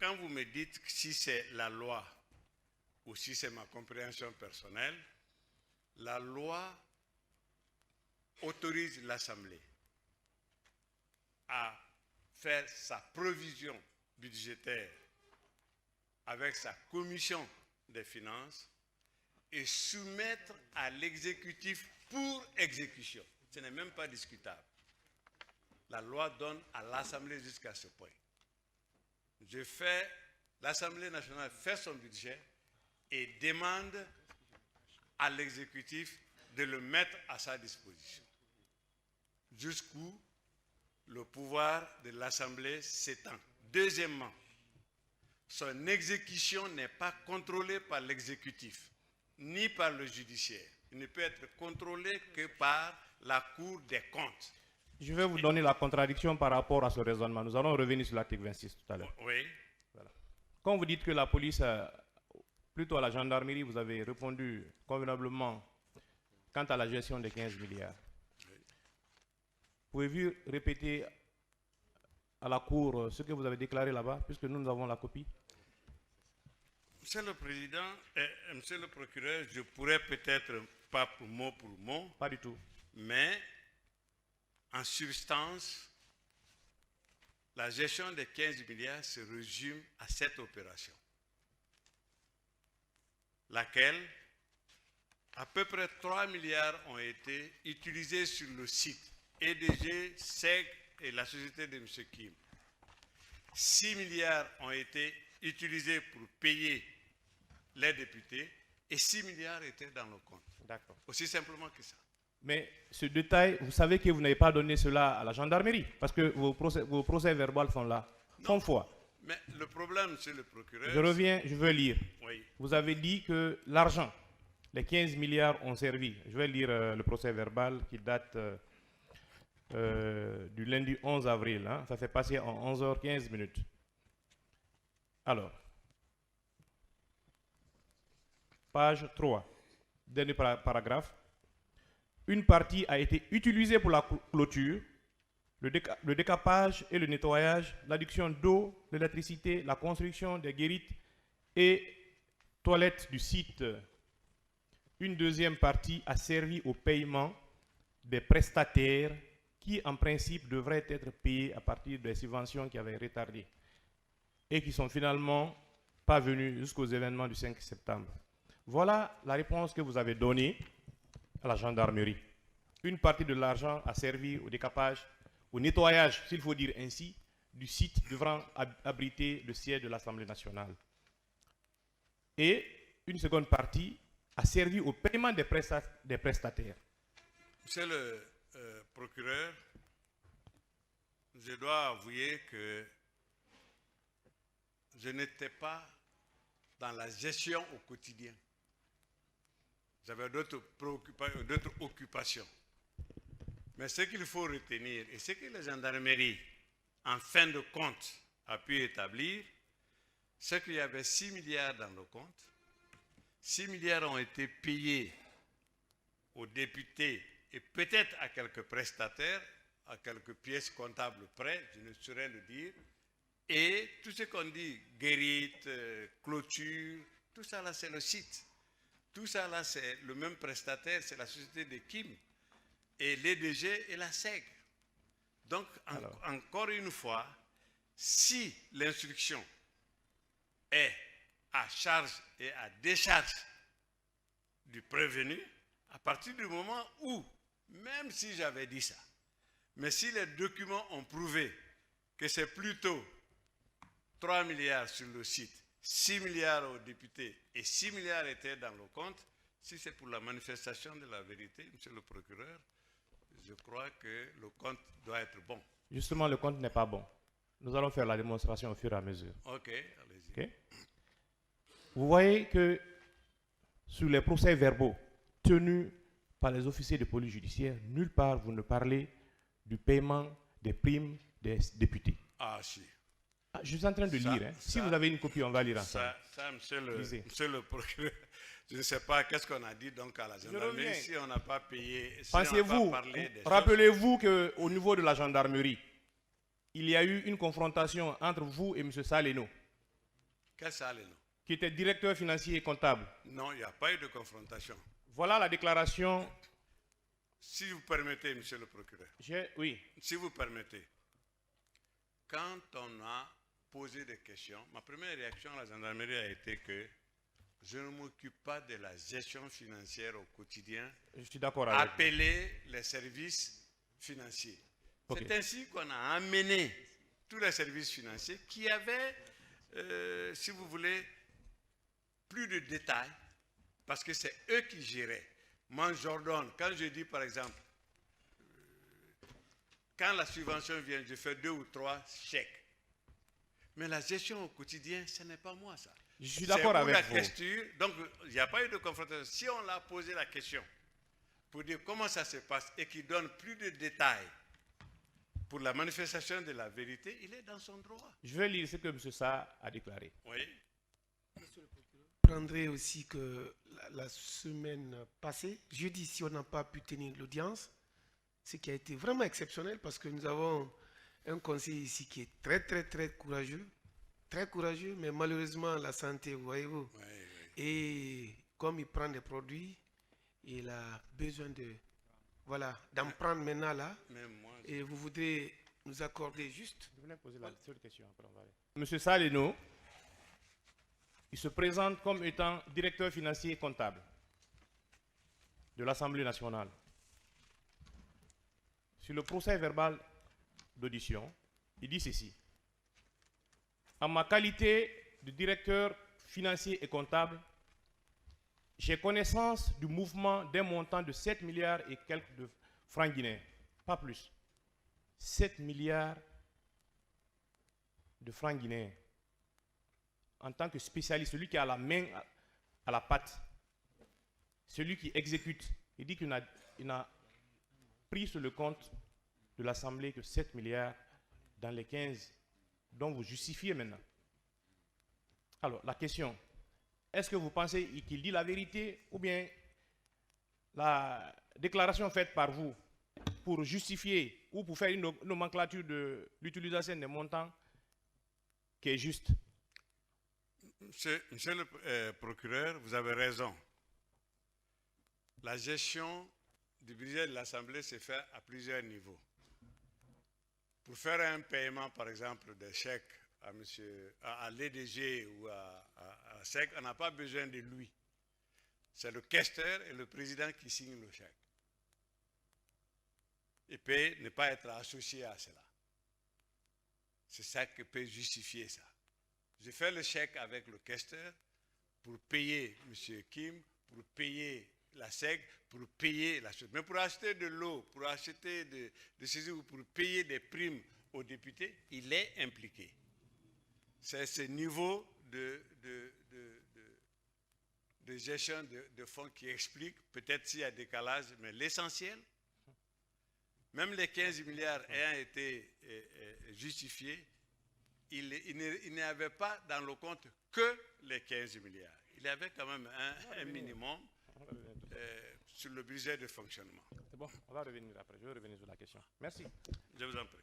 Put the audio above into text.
quand vous me dites si c'est la loi ou si c'est ma compréhension personnelle, la loi autorise l'Assemblée à faire sa provision budgétaire avec sa commission des finances et soumettre à l'exécutif pour exécution. Ce n'est même pas discutable. La loi donne à l'Assemblée jusqu'à ce point. L'Assemblée nationale fait son budget et demande à l'exécutif de le mettre à sa disposition. Jusqu'où le pouvoir de l'Assemblée s'étend. Deuxièmement, son exécution n'est pas contrôlée par l'exécutif, ni par le judiciaire. Il ne peut être contrôlé que par la Cour des comptes. Je vais vous donner la contradiction par rapport à ce raisonnement. Nous allons revenir sur l'article 26 tout à l'heure. Oui. Voilà. Quand vous dites que la police, plutôt à la gendarmerie, vous avez répondu convenablement quant à la gestion des 15 milliards. Oui. Pouvez-vous répéter à la Cour ce que vous avez déclaré là-bas, puisque nous avons la copie? Monsieur le Président, Monsieur le Procureur, je pourrais peut-être pas pour mot, pas du tout, mais en substance, la gestion des 15 milliards se résume à cette opération, laquelle, à peu près 3 milliards ont été utilisés sur le site EDG, SEG et la société de M. Kim. 6 milliards ont été utilisés pour payer les députés et 6 milliards étaient dans le compte. D'accord. Aussi simplement que ça. Mais ce détail, vous savez que vous n'avez pas donné cela à la gendarmerie, parce que vos procès verbaux sont là, font foi. Mais le problème, monsieur le procureur... Je veux lire. Oui. Vous avez dit que l'argent, les 15 milliards ont servi. Je vais lire le procès verbal qui date du lundi 11 avril. Hein. Ça s'est passé en 11h15. Alors, page 3, dernier paragraphe. Une partie a été utilisée pour la clôture, le décapage et le nettoyage, l'adduction d'eau, l'électricité, la construction des guérites et toilettes du site. Une deuxième partie a servi au paiement des prestataires qui, en principe, devraient être payés à partir des subventions qui avaient retardé et qui sont finalement pas venus jusqu'aux événements du 5 septembre. Voilà la réponse que vous avez donnée à la gendarmerie. Une partie de l'argent a servi au décapage, au nettoyage, s'il faut dire ainsi, du site devant abriter le siège de l'Assemblée nationale. Et une seconde partie a servi au paiement des prestataires. Monsieur le procureur, je dois avouer que je n'étais pas dans la gestion au quotidien. J'avais d'autres occupations. Mais ce qu'il faut retenir, et ce que la gendarmerie, en fin de compte, a pu établir, c'est qu'il y avait 6 milliards dans le compte. 6 milliards ont été payés aux députés et peut-être à quelques prestataires, à quelques pièces comptables près, je ne saurais le dire. Et tout ce qu'on dit, guérite, clôture, tout ça là c'est le site. Tout ça là c'est le même prestataire, c'est la société de Kim et l'EDG et la SEG. Donc encore une fois, si l'instruction est à charge et à décharge du prévenu, à partir du moment où, même si j'avais dit ça, mais si les documents ont prouvé que c'est plutôt 3 milliards sur le site, 6 milliards aux députés et 6 milliards étaient dans le compte, si c'est pour la manifestation de la vérité, monsieur le procureur, je crois que le compte doit être bon. Justement, le compte n'est pas bon. Nous allons faire la démonstration au fur et à mesure. Ok, allez-y. Okay. Vous voyez que sur les procès verbaux tenus par les officiers de police judiciaire, nulle part vous ne parlez du paiement des primes des députés. Ah, si. Ah, je suis en train de lire. Hein. Si vous avez une copie, on va lire ensemble. Ça, monsieur le procureur, je ne sais pas qu'est-ce qu'on a dit donc à la gendarmerie si on n'a pas payé. Si Pensez-vous, rappelez-vous qu'au niveau de la gendarmerie, il y a eu une confrontation entre vous et M. Saleno. Quel ça le nom? qui était directeur financier et comptable. Non, il n'y a pas eu de confrontation. Voilà la déclaration. Si vous permettez, monsieur le procureur, Oui. si vous permettez, quand on a posé des questions, ma première réaction à la gendarmerie a été que je ne m'occupe pas de la gestion financière au quotidien. Je suis d'accord avec vous. Appeler les services financiers. Okay. C'est ainsi qu'on a amené tous les services financiers qui avaient, si vous voulez, plus de détails, parce que c'est eux qui géraient. Moi, j'ordonne, quand je dis par exemple, quand la subvention vient, je fais 2 ou 3 chèques. Mais la gestion au quotidien, ce n'est pas moi ça. Je suis d'accord avec vous. Question, donc, il n'y a pas eu de confrontation. Si on l'a posé la question pour dire comment ça se passe et qu'il donne plus de détails pour la manifestation de la vérité, il est dans son droit. Je vais lire ce que M. Sa a déclaré. Oui. Je prendrai aussi que la semaine passée, jeudi, si on n'a pas pu tenir l'audience, ce qui a été vraiment exceptionnel parce que nous avons un conseiller ici qui est très courageux, mais malheureusement la santé, voyez-vous. Oui. Et comme il prend des produits, il a besoin de, d'en prendre maintenant là. Même moi, et vous voudrez nous accorder juste. Je voulais poser la seule question après on va aller. M. Saleno, il se présente comme étant directeur financier et comptable de l'Assemblée nationale. Sur le procès verbal d'audition, il dit ceci. En ma qualité de directeur financier et comptable, j'ai connaissance du mouvement d'un montant de 7 milliards et quelques de francs guinéens, pas plus. 7 milliards de francs guinéens. En tant que spécialiste, celui qui a la main à la pâte, celui qui exécute, il dit qu'il n'a pris sur le compte de l'Assemblée que 7 milliards dans les 15 dont vous justifiez maintenant. Alors, la question, est-ce que vous pensez qu'il dit la vérité ou bien la déclaration faite par vous pour justifier ou pour faire une nomenclature de l'utilisation des montants qui est juste? Monsieur le procureur, vous avez raison. La gestion du budget de l'Assemblée se fait à plusieurs niveaux. Pour faire un paiement, par exemple, des chèques à l'EDG ou à SEC, on n'a pas besoin de lui. C'est le questeur et le président qui signent le chèque. Il peut ne pas être associé à cela. C'est ça qui peut justifier ça. Je fais le chèque avec le questeur pour payer M. Kim, pour payer la SEC, pour payer la chose. Mais pour acheter de l'eau, pour acheter de ceci ou pour payer des primes aux députés, il est impliqué. C'est ce niveau de gestion de fonds qui explique, peut-être s'il y a décalage, mais l'essentiel, même les 15 milliards ayant été justifiés, il n'y avait pas dans le compte que les 15 milliards. Il y avait quand même un minimum sur le budget de fonctionnement. C'est bon, on va revenir après. Je vais revenir sur la question. Merci. Je vous en prie.